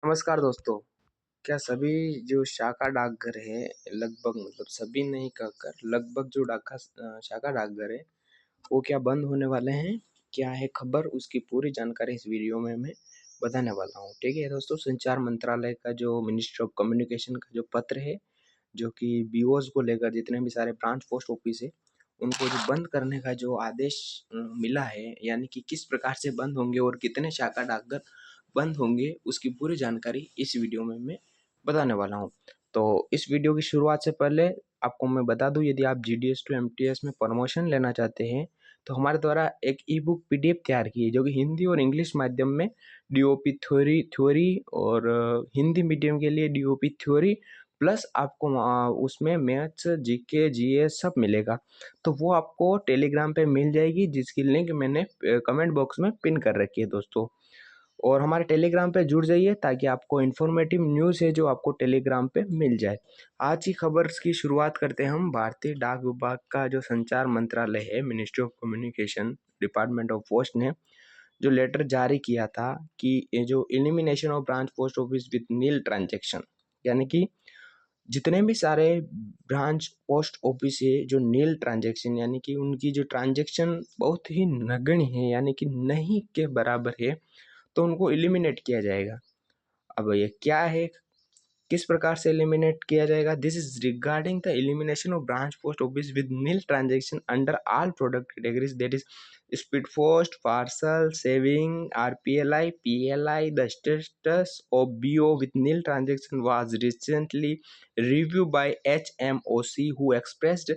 नमस्कार दोस्तों। क्या सभी जो शाखा डाकघर है, लगभग मतलब सभी नहीं कहकर लगभग जो शाखा डाकघर है, वो क्या बंद होने वाले हैं? क्या है खबर? उसकी पूरी जानकारी इस वीडियो में मैं बताने वाला हूँ। ठीक है दोस्तों, संचार मंत्रालय का जो मिनिस्ट्री ऑफ कम्युनिकेशन का जो पत्र है, जो कि बीओज़ को लेकर जितने भी सारे ब्रांच पोस्ट ऑफिस है, उनको जो बंद करने का जो आदेश मिला है, यानी कि किस प्रकार से बंद होंगे और कितने शाखा डाकघर बंद होंगे, उसकी पूरी जानकारी इस वीडियो में मैं बताने वाला हूँ। तो इस वीडियो की शुरुआत से पहले आपको मैं बता दूँ, यदि आप जीडीएस टू एमटीएस में प्रमोशन लेना चाहते हैं, तो हमारे द्वारा एक ई बुक पीडीएफ तैयार की है, जो कि हिंदी और इंग्लिश माध्यम में डीओपी थ्योरी और हिंदी मीडियम के लिए डीओपी थ्योरी प्लस आपको उसमें मैथ्स, जीके, जीएस सब मिलेगा। तो वो आपको टेलीग्राम पे मिल जाएगी, जिसकी लिंक मैंने कमेंट बॉक्स में पिन कर रखी है दोस्तों। और हमारे टेलीग्राम पे जुड़ जाइए ताकि आपको इन्फॉर्मेटिव न्यूज़ है जो आपको टेलीग्राम पे मिल जाए। आज की खबर की शुरुआत करते हैं हम। भारतीय डाक विभाग का जो संचार मंत्रालय है, ministry of communication, department of post ने जो लेटर जारी किया था कि ये जो elimination of branch post office with nil transaction, यानी कि जितने भी सारे ब्रांच पोस्ट ऑफिस है जो नील ट्रांजैक्शन, यानी कि उनकी जो ट्रांजैक्शन बहुत ही नगण्य है, यानी कि नहीं के बराबर है, तो उनको एलिमिनेट किया जाएगा। अब ये क्या है, किस प्रकार से एलिमिनेट किया जाएगा? This is regarding the elimination of branch post office with nil transaction under all product categories, that is speed post, parcel, saving, RPLI, PLI. The status of BO with nil transaction was recently reviewed by HMOC, who expressed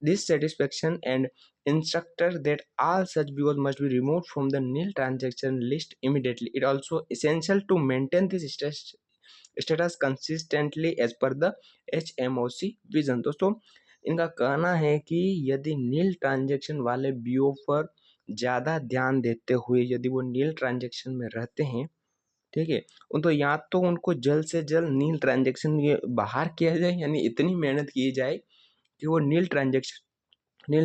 dissatisfaction and instructed that all such BOs must be removed from the nil transaction list immediately. It also essential to maintain this status consistently as per the HMOC vision. दोस्तों, इनका कहना है कि यदि नील transaction वाले BO पर ज़्यादा ध्यान देते हुए यदि वो नील ट्रांजैक्शन में रहते हैं, ठीक है, तो या तो उनको जल्द से जल्द नील ट्रांजैक्शन ये बाहर किया जाए, यानी इतनी मेहनत की जाए कि वो नील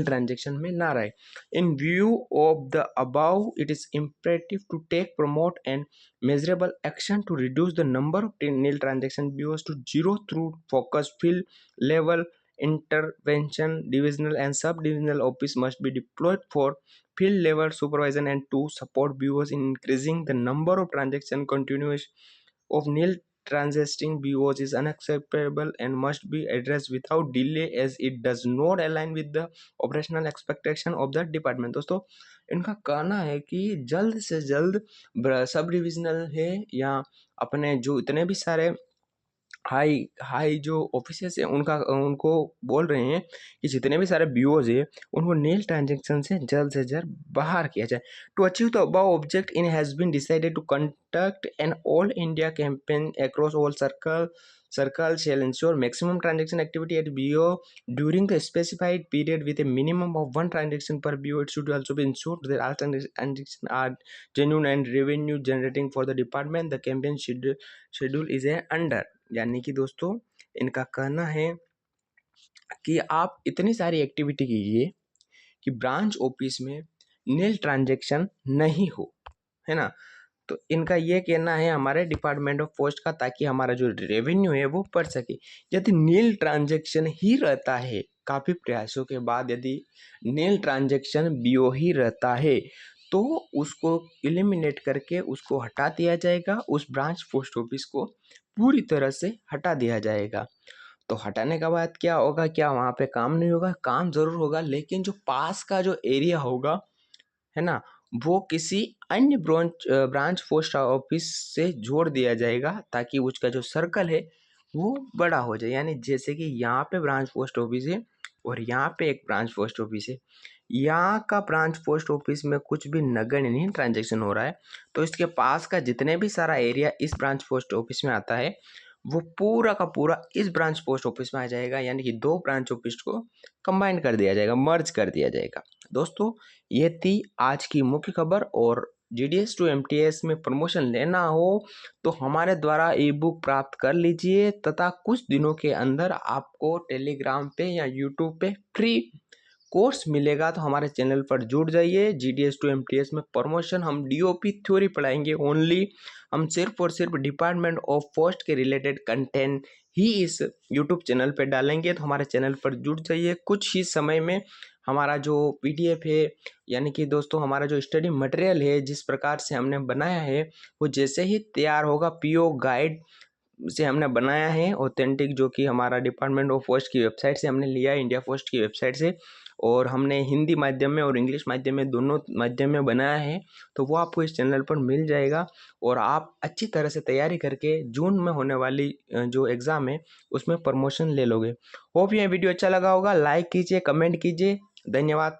ट्रांजैक्शन में ना रहे। In view of the above, it is imperative to take, promote and measurable action to reduce the number of nil transaction BOs to zero through focused field level intervention. Divisional and sub-divisional office must be deployed for field level supervision and to support BOs in increasing the number of transaction. Continuous of nil transacting BOs is unacceptable and must be addressed without delay as it does not align with the operational expectation of the department। दोस्तों, इनका कहना है कि जल्द से जल्द sub divisional है या अपने जो इतने भी सारे हाई हाई जो ऑफिसर्स हैं उनको बोल रहे हैं कि जितने भी सारे बीओज है उनको नील ट्रांजेक्शन से जल्द बाहर किया जाए। To achieve the above object, in has been decided to conduct an all India campaign across all circle shall ensure maximum transaction activity at BO during the specified period with a minimum of one transaction per BO. It should also be ensured that all transactions are genuine and revenue generating for the department. The campaign schedule is a under, यानी कि दोस्तों इनका कहना है कि आप इतनी सारी एक्टिविटी कीजिए कि ब्रांच ऑफिस में नील ट्रांजैक्शन नहीं हो, है ना। तो इनका ये कहना है हमारे डिपार्टमेंट ऑफ पोस्ट का, ताकि हमारा जो रेवेन्यू है वो बढ़ सके। यदि नील ट्रांजैक्शन ही रहता है, काफ़ी प्रयासों के बाद यदि नील ट्रांजैक्शन बीओ ही रहता है, तो उसको एलिमिनेट करके उसको हटा दिया जाएगा, उस ब्रांच पोस्ट ऑफिस को पूरी तरह से हटा दिया जाएगा। तो हटाने के बाद क्या होगा? क्या वहाँ पे काम नहीं होगा? काम ज़रूर होगा, लेकिन जो पास का जो एरिया होगा, है ना, वो किसी अन्य ब्रांच पोस्ट ऑफिस से जोड़ दिया जाएगा, ताकि उसका जो सर्कल है वो बड़ा हो जाए। यानी जैसे कि यहाँ पे ब्रांच पोस्ट ऑफिस है और यहाँ पे एक ब्रांच पोस्ट ऑफिस है, यहाँ का ब्रांच पोस्ट ऑफिस में कुछ भी नगण्य नहीं ट्रांजैक्शन हो रहा है, तो इसके पास का जितने भी सारा एरिया इस ब्रांच पोस्ट ऑफिस में आता है वो पूरा का पूरा इस ब्रांच पोस्ट ऑफिस में आ जाएगा, यानी कि दो ब्रांच ऑफिस को कंबाइन कर दिया जाएगा, मर्ज कर दिया जाएगा। दोस्तों, ये थी आज की मुख्य खबर। और जीडीएस टू एमटीएस में प्रमोशन लेना हो तो हमारे द्वारा ई बुक प्राप्त कर लीजिए, तथा कुछ दिनों के अंदर आपको टेलीग्राम पे या यूट्यूब पे फ्री कोर्स मिलेगा। तो हमारे चैनल पर जुड़ जाइए। जीडीएस टू एमटीएस में प्रमोशन हम डीओपी थ्योरी पढ़ाएंगे ओनली, हम सिर्फ और सिर्फ डिपार्टमेंट ऑफ पोस्ट के रिलेटेड कंटेंट ही इस यूट्यूब चैनल पर डालेंगे। तो हमारे चैनल पर जुड़ जाइए। कुछ ही समय में हमारा जो PDF है, यानी कि दोस्तों हमारा जो स्टडी मटेरियल है, जिस प्रकार से हमने बनाया है, वो जैसे ही तैयार होगा PO गाइड से हमने बनाया है ऑथेंटिक, जो कि हमारा डिपार्टमेंट ऑफ पोस्ट की वेबसाइट से हमने लिया है, इंडिया पोस्ट की वेबसाइट से, और हमने हिंदी माध्यम में और इंग्लिश माध्यम में दोनों माध्यम में बनाया है। तो वो आपको इस चैनल पर मिल जाएगा और आप अच्छी तरह से तैयारी करके जून में होने वाली जो एग्ज़ाम है उसमें प्रमोशन ले लोगे। होप ये वीडियो अच्छा लगा होगा। लाइक कीजिए, कमेंट कीजिए। धन्यवाद।